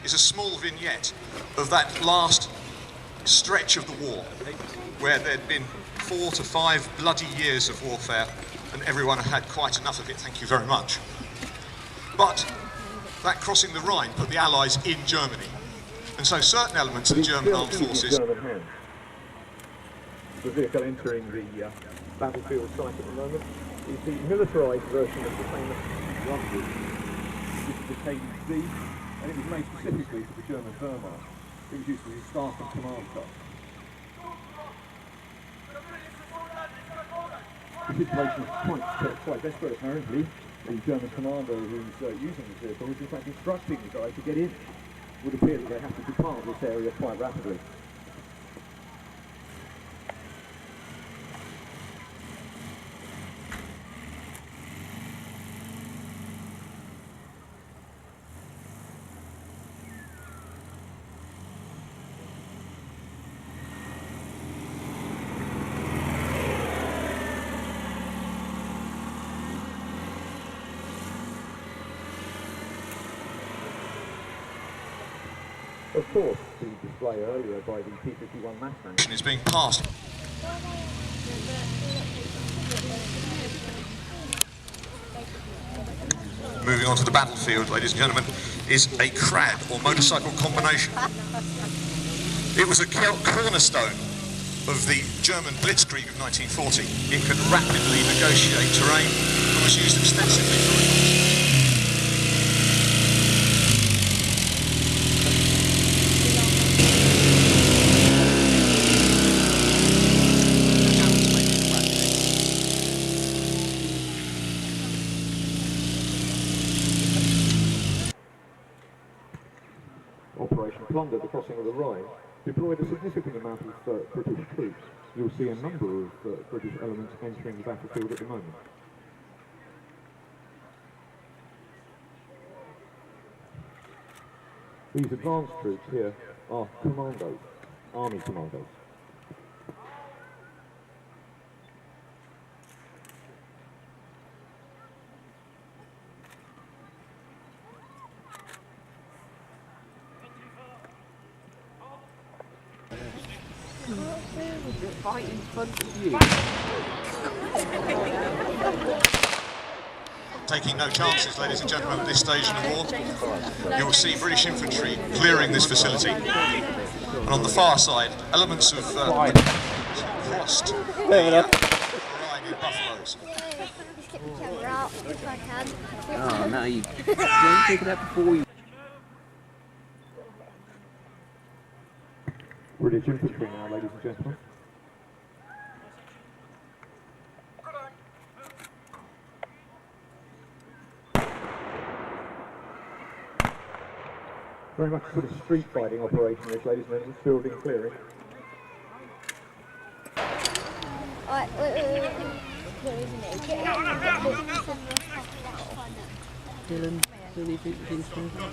is a small vignette of that last stretch of the war, where there'd been 4 to 5 bloody years of warfare, and everyone had quite enough of it, thank you very much. But that crossing the Rhine put the Allies in Germany, and so certain elements of the German armed forces... The vehicle entering the battlefield site at the moment is the militarised version of the famous Rumble. This is the KDC, and it was made specifically for the German Wehrmacht. It was used as a staff and command car. The situation is quite desperate apparently. The German commander who's using this vehicle is in fact instructing the guy to get in. It would appear that they have to depart this area quite rapidly. Of course, the display earlier by the P-51 Massman is being passed. Moving on to the battlefield, ladies and gentlemen, is a crab or motorcycle combination. It was a cornerstone of the German Blitzkrieg of 1940. It could rapidly negotiate terrain and was used extensively for reconnaissance. Operation Plunder, the crossing of the Rhine, deployed a significant amount of British troops. You'll see a number of British elements entering the battlefield at the moment. These advanced troops here are commandos, army commandos. Right in front of you. Taking no chances, ladies and gentlemen, at this stage in the war. You will see British infantry clearing this facility. And on the far side, elements of crossed the Rhine in buffaloes. Oh, no, you don't take it up before you. British infantry now, ladies and gentlemen. Very much sort of street fighting operation this, ladies and gentlemen, fielding, clearing. Wait. Where isn't it? Dylan, do you think things can go?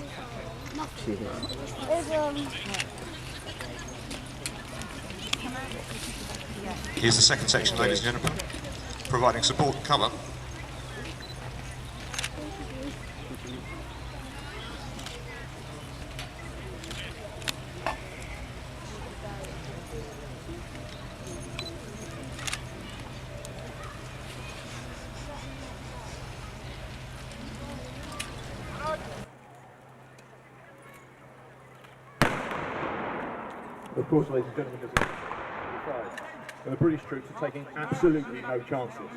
Here's the second section, ladies and gentlemen, providing support and cover. Of course, ladies and gentlemen, this is the British troops are taking absolutely no chances.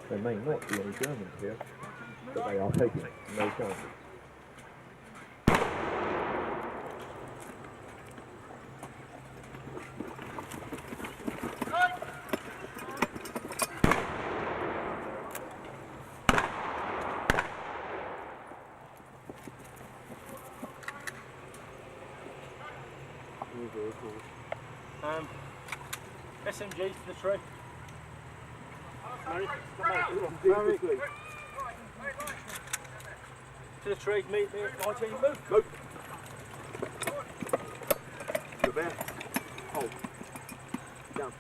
There may not be any Germans here, but they are taking no chances. SMG to the tree. Mary. To the tree, meet me at 19, move. Move. Go back. Hold. Down.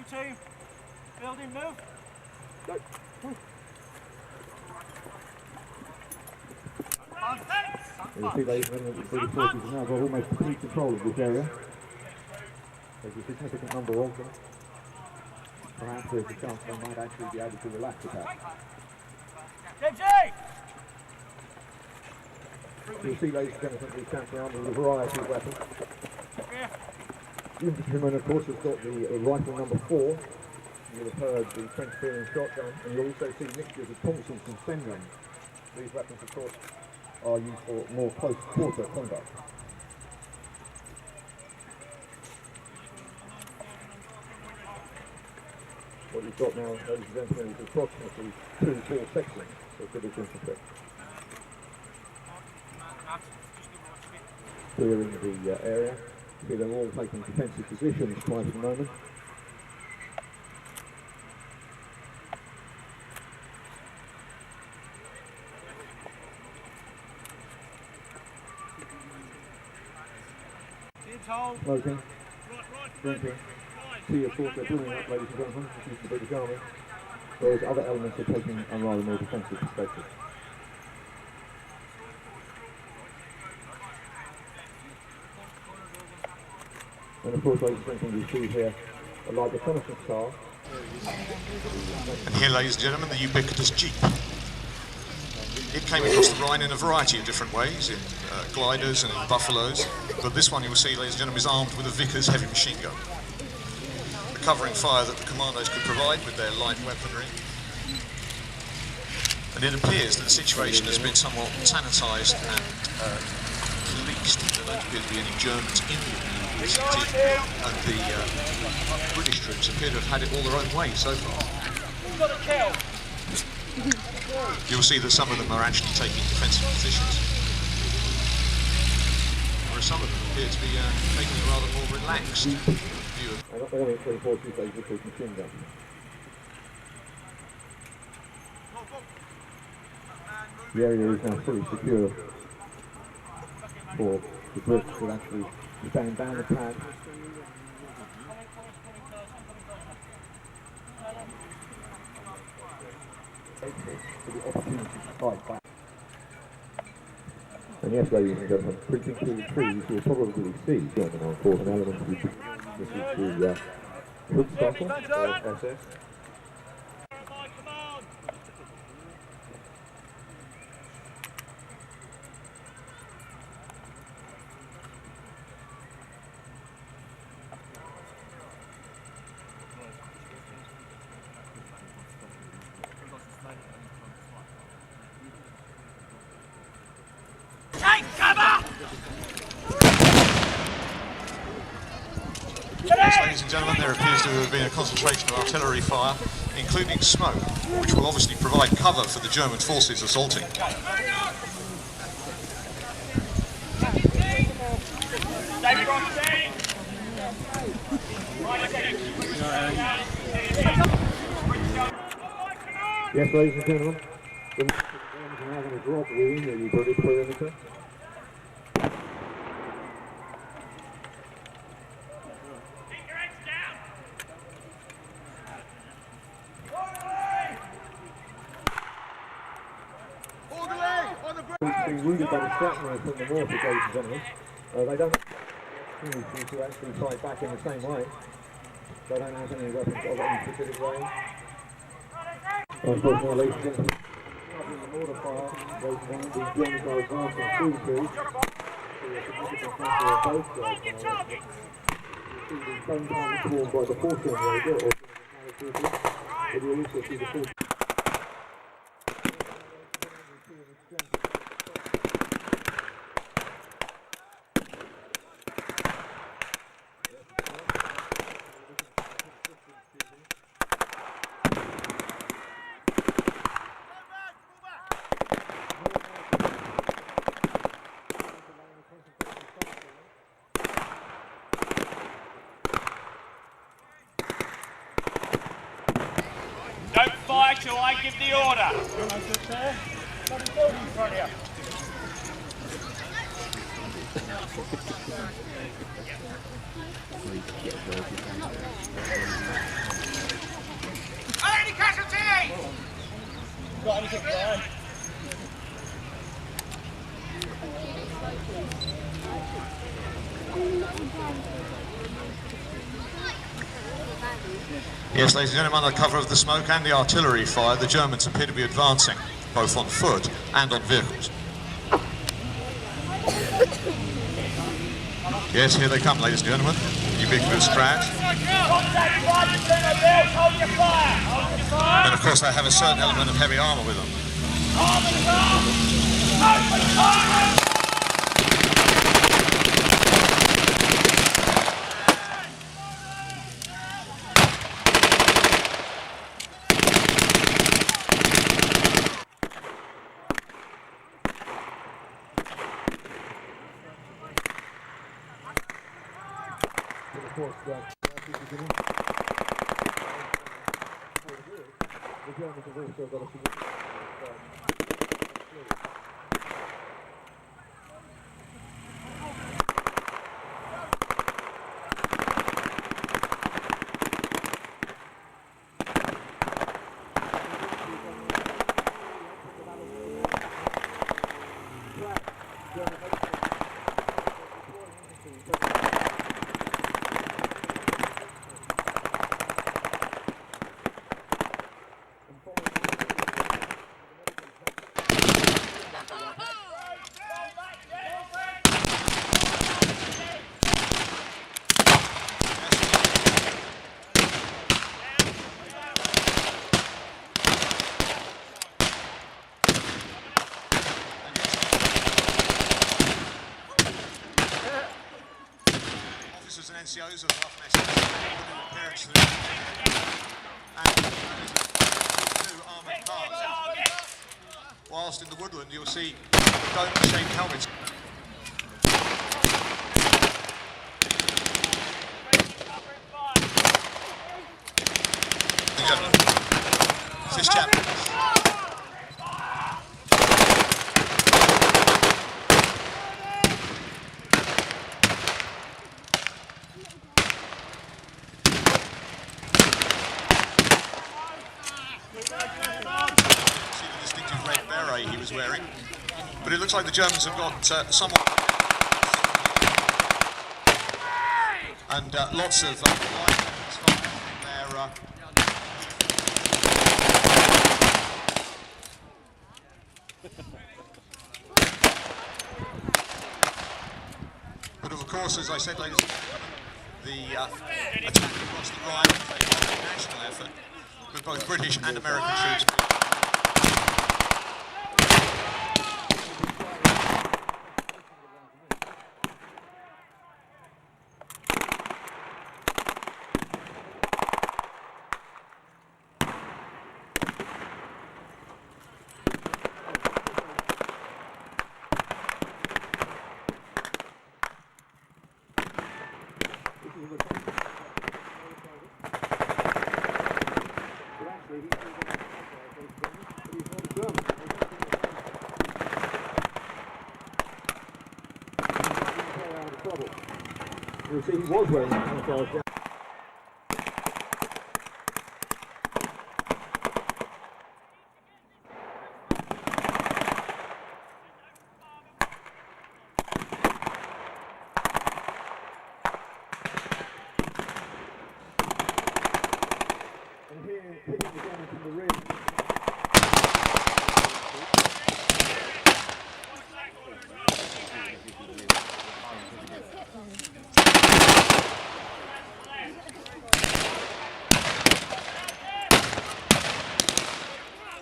team. Building, move. You see, ladies and gentlemen, the British forces have now got almost complete control of this area. There's a significant number of them. Perhaps there's a chance they might actually be able to relax the attack. You'll see, ladies and gentlemen, these camps are armed with a variety of weapons. The infantryman, of course, has got the rifle number 4. You'll have heard the French Fearing shotgun, and you'll also see mixtures of Thompsons and Sten guns. These weapons, of course, are used for more close quarter combat. What you've got now, ladies and gentlemen, is approximately 2 full sections of British infantry. Clearing the area. See, they're all taking defensive positions right at the moment. Smoking, drinking. See, of course, they're building up, ladies and gentlemen, this is the British Army, whereas other elements are taking a rather more defensive perspective. And of course, ladies and gentlemen, you see here a large reconnaissance car. And here, ladies and gentlemen, the ubiquitous Jeep. It came across the Rhine in a variety of different ways, in gliders and in buffaloes, but this one you will see, ladies and gentlemen, is armed with a Vickers heavy machine gun. The covering fire that the commandos could provide with their light weaponry. And it appears that the situation has been somewhat sanitised and policed. There don't appear to be any Germans in the vicinity, and the British troops appear to have had it all their own way so far. You'll see that some of them are actually taking defensive positions, whereas some of them appear to be taking a rather more relaxed view of. And all in 24 2 days with machine gun. The area is now fully secure for the Brits to actually stand down the pad. For the opportunity to fight back. And yes, ladies and gentlemen, creeping through the trees, you'll probably see German on fourth and element. This is the Suffolk of Essex. Yes, ladies and gentlemen, there appears to have been a concentration of artillery fire, including smoke, which will obviously provide cover for the German forces assaulting. Yes, ladies and gentlemen, the Germans are now going to drop within the British perimeter. Being wounded by the shrapnel from the north, ladies and gentlemen. They don't have to actually fight back in the same way. They don't have any weapons of any specific range. Unfortunately, ladies and gentlemen, the mortar fire, the Germans are advancing through to a significant number of both sides. You see the same time formed by the 14 Raider or but you also see the 14. Don't fire till I give the order. Any casualties? Got anything, Ryan? Yes, ladies and gentlemen, under cover of the smoke and the artillery fire, the Germans appear to be advancing, both on foot and on vehicles. Yes, here they come, ladies and gentlemen. Ubiquitous crowd. And of course they have a certain element of heavy armour with them. The Germans have also got a significant Officers and NCOs of the Waltham Essex and two armoured cars. Whilst in the woodland you'll see dome-shaped helmets. It's this chap. See the distinctive red beret he was wearing, but it looks like the Germans have got somewhat and lots of their but of course, as I said, ladies and gentlemen, the attack across the Rhine was a national effort with both British and American troops. You'll see he was wearing camouflage jacket. And here, hitting the Germans from the rear.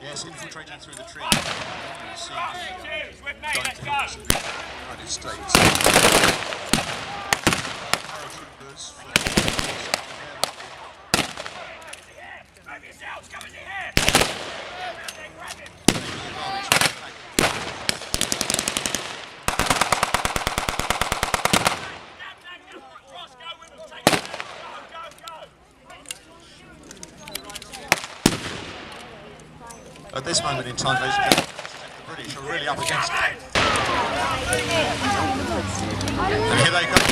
Yes, infiltrating through the tree. You see the United States. Paratroopers from At this moment in time, ladies and gentlemen, the British are really up against it. And here they come.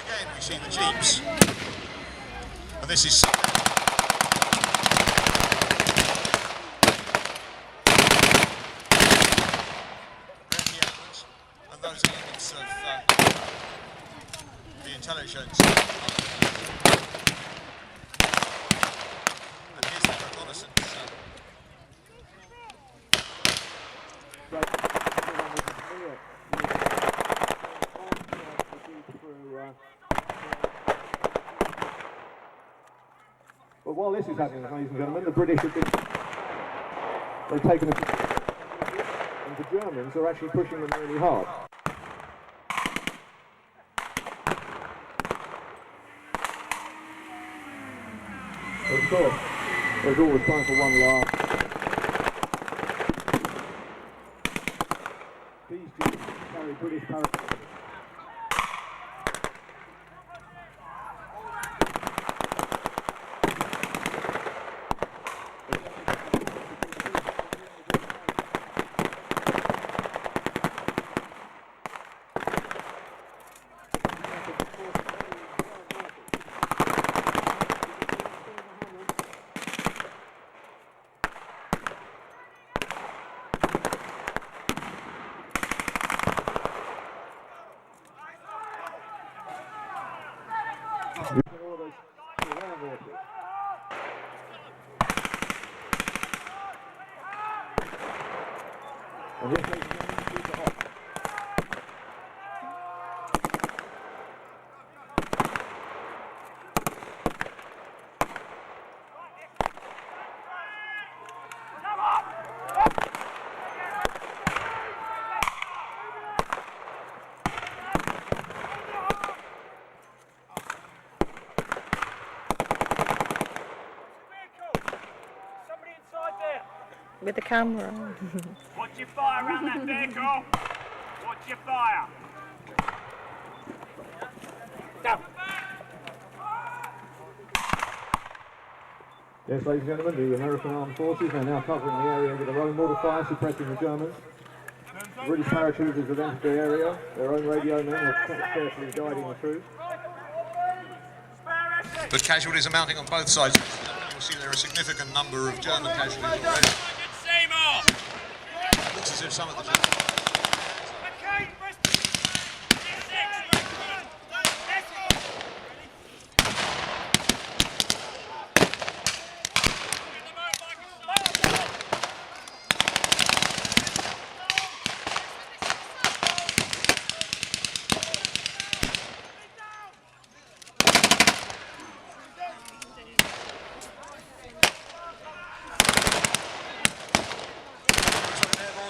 Again, we see the jeeps. And this is re-enactments. And those elements of the intelligence. And here's the reconnaissance. But while this is happening, ladies and gentlemen, the British have been... they've taken a... and the Germans are actually pushing them really hard. But of course, there's always time for one laugh. These jeeps carry British paratroopers. And this makes them super hot. With the camera. Watch your fire around that vehicle. Watch your fire. Down. Yes, ladies and gentlemen, the American Armed Forces are now covering the area with their own mortar fire, suppressing the Germans. The British paratroopers have entered the area. Their own radio men are carefully guiding the troops. But casualties are mounting on both sides. You'll see there are a significant number of German casualties already. Looks as if some of the Germans...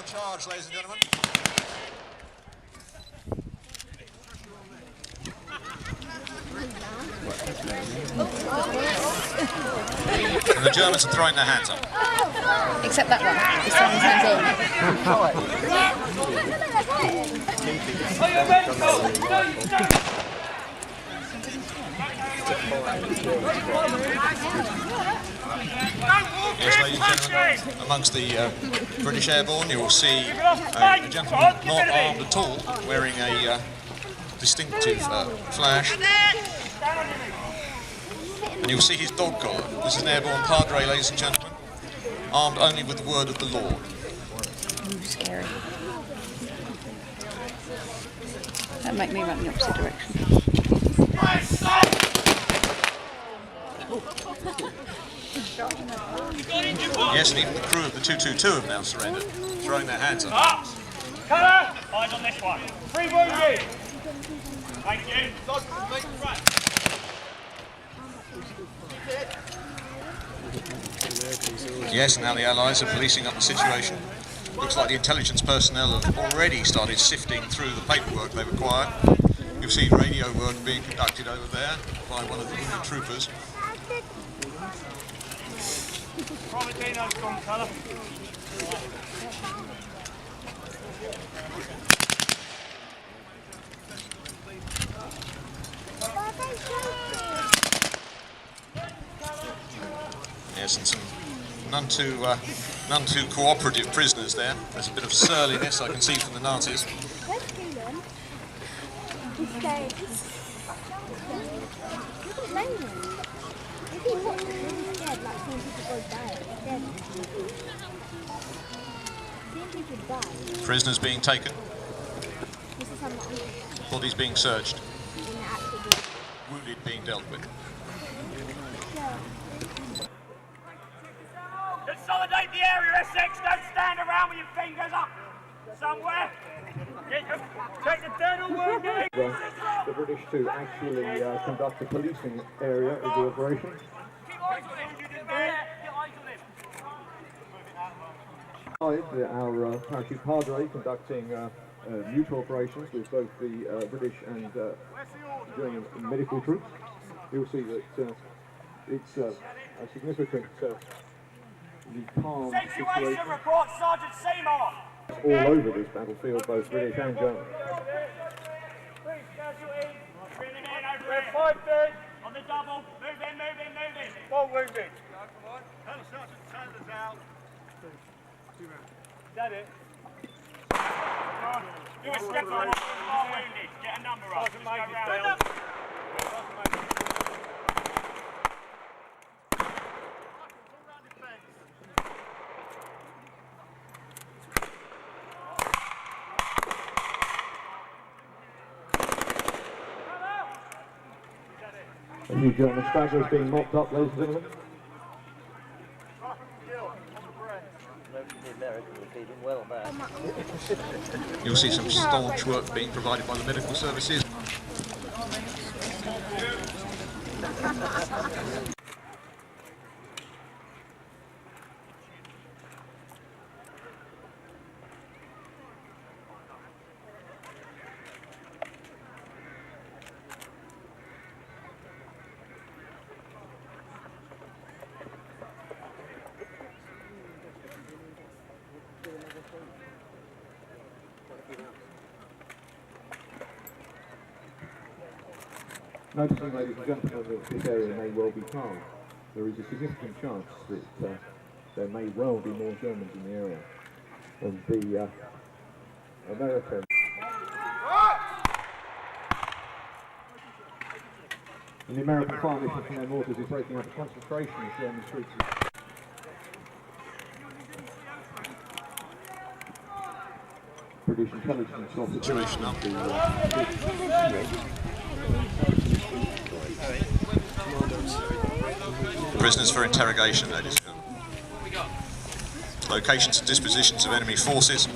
Montage, ladies and gentlemen. And the Germans are throwing their hands up. Except that one. He's throwing his Yes, ladies and gentlemen, amongst the British Airborne, you will see a gentleman not armed at all, wearing a distinctive flash. And you'll see his dog collar. This is an Airborne Padre, ladies and gentlemen, armed only with the word of the law. Ooh, scary. That might me run in the opposite direction. Yes, and even the crew of the 222 have now surrendered, throwing their hands up. Up! Cover! Eyes on this one. 3 wounded! Thank you. Yes, now the Allies are policing up the situation. Looks like the intelligence personnel have already started sifting through the paperwork they've acquired. You'll see radio work being conducted over there by one of the wounded troopers. Providino's gone, colour. Yes, and some none too cooperative prisoners there. There's a bit of surliness I can see from the Nazis. He's scared. Look at Damien. If he watches, he'll be scared, like seeing people go die. Dead. Seeing people die. Prisoners being taken, This is something bodies being searched, in the actual wounded being dealt with. Consolidate the area, Essex. Don't stand around with your fingers up somewhere. Take the dead or wounded. The British to actually conduct the policing area of the operation. Keep eyes on him. Get eyes on him. Our parachute padre conducting mutual operations with both the British and German medical troops. You'll see that it's a significant calm Situation situation report, Sergeant Seymour. all over this battlefield, both British and German. We're 5 dead. On the double. Move in. 1 wounded. Tell Sergeant Sanders out. Is that it? Do a step on 1 wounded. Get a number up. Just go round. A few German stragglers being mopped up, ladies and gentlemen. You'll see some staunch work being provided by the medical services. Noticing, ladies and gentlemen, that this area may well be calm. There is a significant chance that there may well be more Germans in the area. And the American... And the American fire mission from their mortars is breaking up a concentration of German troops. British intelligence officers... Situation up. Prisoners for interrogation, ladies and gentlemen. Locations and dispositions of enemy forces.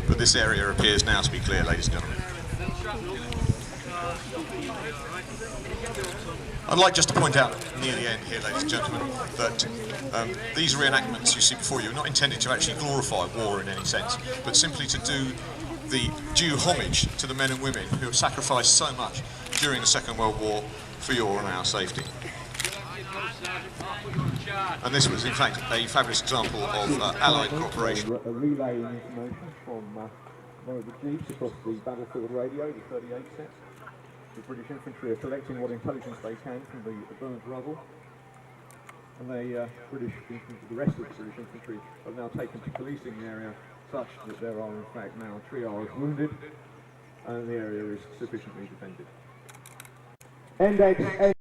But this area appears now to be clear, ladies and gentlemen. I'd like just to point out near the end here, ladies and gentlemen, that these reenactments you see before you are not intended to actually glorify war in any sense, but simply to do the due homage to the men and women who have sacrificed so much during the Second World War for your and our safety. And this was, in fact, a fabulous example of Allied cooperation. A relay information from one of the jeeps across the battlefield radio, the 38 set. The British infantry are collecting what intelligence they can from the burnt rubble. And the rest of the British infantry have now taken to policing the area such that there are in fact now triage wounded and the area is sufficiently defended. Index.